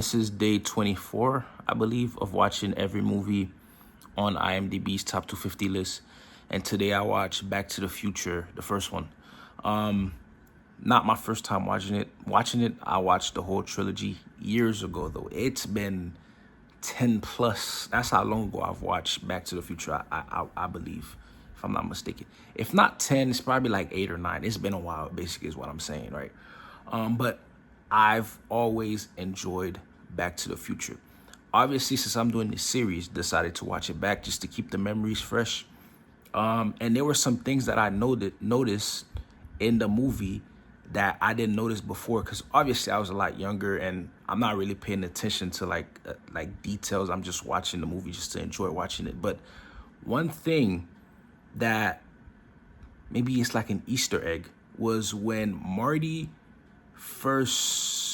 This is day 24, I believe, of watching every movie on IMDb's top 250 list. And today I watched Back to the Future, the first one. Not my first time watching it. I watched the whole trilogy years ago, though. It's been 10 plus. That's how long ago I've watched Back to the Future, I believe, if I'm not mistaken. If not 10, it's probably like 8 or 9. It's been a while, basically, is what I'm saying, right? But I've always enjoyed Back to the Future. Obviously, since I'm doing this series, decided to watch it back just to keep the memories fresh. And there were some things that I noticed in the movie that I didn't notice before, because obviously I was a lot younger and I'm not really paying attention to like details. I'm just watching the movie just to enjoy watching it. But one thing that maybe it's like an Easter egg was when Marty first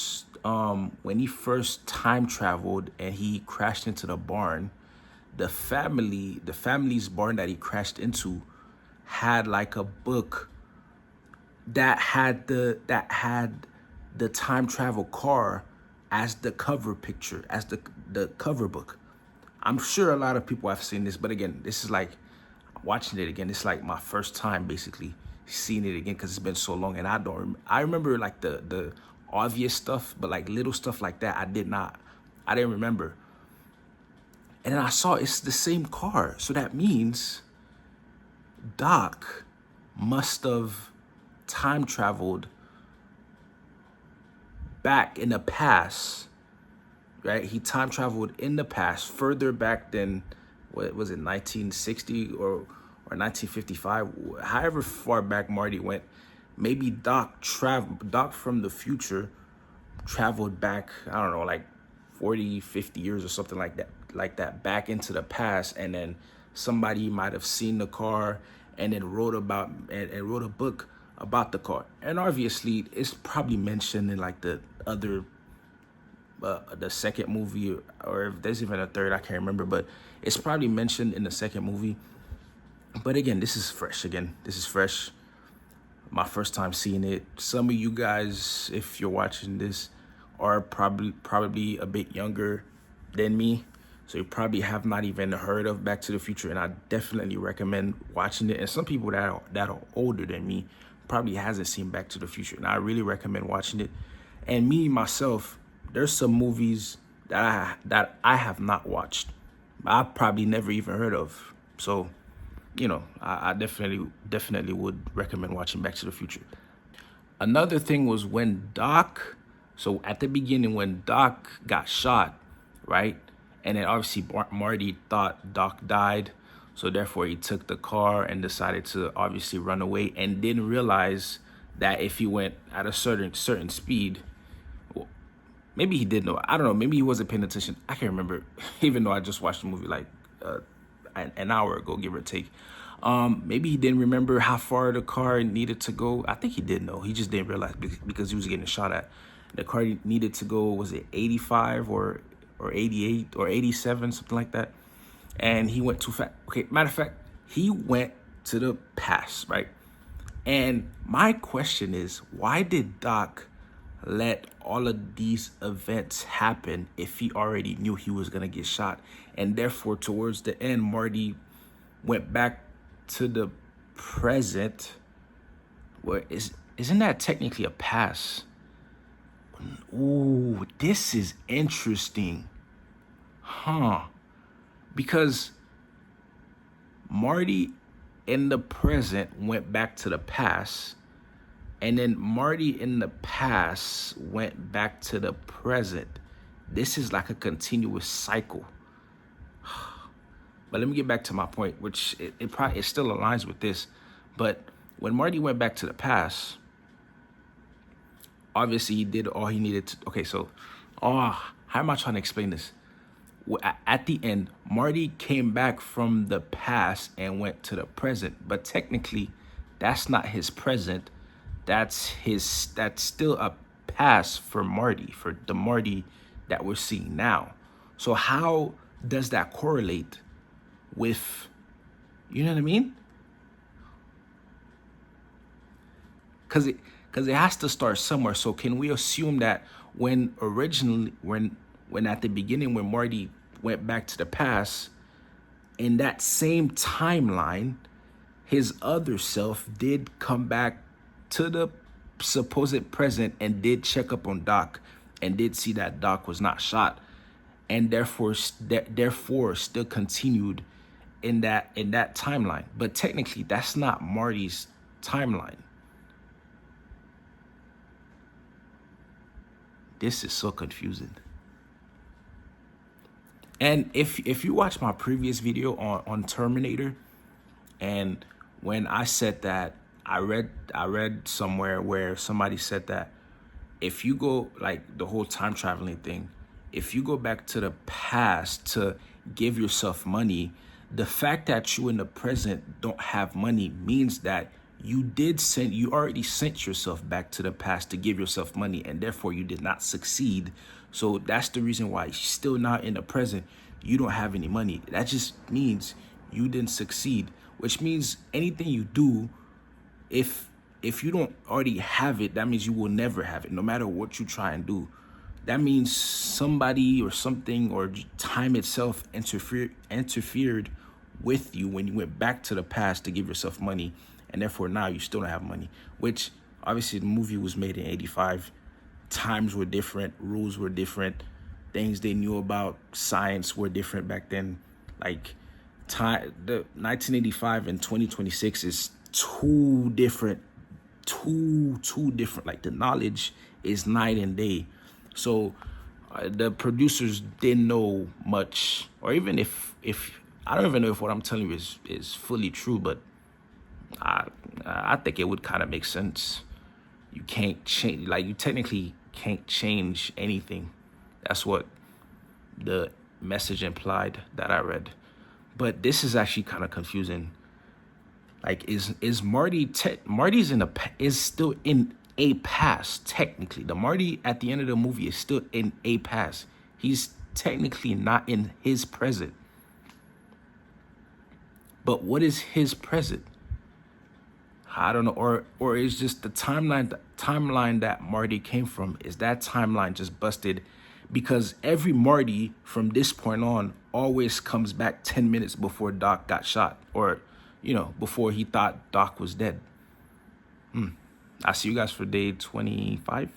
when he first time traveled and he crashed into the barn. The family's barn that he crashed into had like a book that had the time travel car as the cover picture, as the cover book. I'm sure a lot of people have seen this, but again, this is like watching it again. It's like my first time basically seeing it again because it's been so long, and I remember like the obvious stuff, but like little stuff like that I didn't remember. And then I saw it's the same car, so that means Doc must have time traveled back in the past, right? He time traveled in the past, further back than, what was it, 1960 or 1955, however far back Marty went. Maybe Doc from the future traveled back, I don't know, like 40, 50 years or something like that, back into the past, and then somebody might have seen the car and then wrote a book about the car. And obviously it's probably mentioned in like the other the second movie, or if there's even a third, I can't remember, but it's probably mentioned in the second movie. But again, this is fresh. My first time seeing it. Some of you guys, if you're watching this, are probably a bit younger than me, so you probably have not even heard of Back to the Future, and I definitely recommend watching it. And some people that are older than me probably hasn't seen Back to the Future, and I really recommend watching it. And me myself, there's some movies that I have not watched. I probably never even heard of. So, I definitely would recommend watching Back to the Future. Another thing was when so at the beginning when Doc got shot, right? And then obviously Marty thought Doc died, so therefore he took the car and decided to obviously run away, and didn't realize that if he went at a certain speed, well, maybe he did know. I don't know. Maybe he wasn't paying attention. I can't remember, even though I just watched the movie like an hour ago, give or take. Maybe he didn't remember how far the car needed to go. I think he did know. He just didn't realize because he was getting shot at. The car needed to go, was it 85 or 88 or 87, something like that. And he went too fast. Okay, matter of fact, he went to the past, right? And my question is, why did Doc let all of these events happen if he already knew he was gonna get shot? And therefore, towards the end, Marty went back to the present. Where isn't that technically a past? Ooh, this is interesting, huh? Because Marty in the present went back to the past, and then Marty in the past went back to the present. This is like a continuous cycle. But let me get back to my point, which it still aligns with this. But when Marty went back to the past, obviously he did all he needed to. Okay, so, how am I trying to explain this? At the end, Marty came back from the past and went to the present, but technically, that's not his present. That's still a past for Marty, for the Marty that we're seeing now. So how does that correlate with, you know what I mean? Because it has to start somewhere. So can we assume that when when at the beginning, when Marty went back to the past, in that same timeline, his other self did come back to the supposed present and did check up on Doc and did see that Doc was not shot, and therefore still continued in that timeline. But technically, that's not Marty's timeline. This is so confusing. And if you watch my previous video on Terminator, and when I said that, I read somewhere where somebody said that if you go, like the whole time traveling thing, if you go back to the past to give yourself money, the fact that you in the present don't have money means that you already sent yourself back to the past to give yourself money, and therefore you did not succeed. So that's the reason why still not in the present, you don't have any money. That just means you didn't succeed, which means anything you do, if you don't already have it, that means you will never have it, no matter what you try and do. That means somebody or something or time itself interfered with you when you went back to the past to give yourself money, and therefore now you still don't have money, which obviously the movie was made in 85. Times were different, rules were different, things they knew about science were different back then. Like the 1985 and 2026 is two different. Like the knowledge is night and day. So the producers didn't know much, or even if I don't even know if what I'm telling you is fully true, but I think it would kind of make sense. You can't change, like you technically can't change anything. That's what the message implied that I read. But this is actually kind of confusing. Like, is Marty Marty's is still in a past technically. The Marty at the end of the movie is still in a past. He's technically not in his present. But what is his present? I don't know, or is just the timeline that Marty came from, is that timeline just busted? Because every Marty from this point on always comes back 10 minutes before Doc got shot, or before he thought Doc was dead. I'll see you guys for day 25.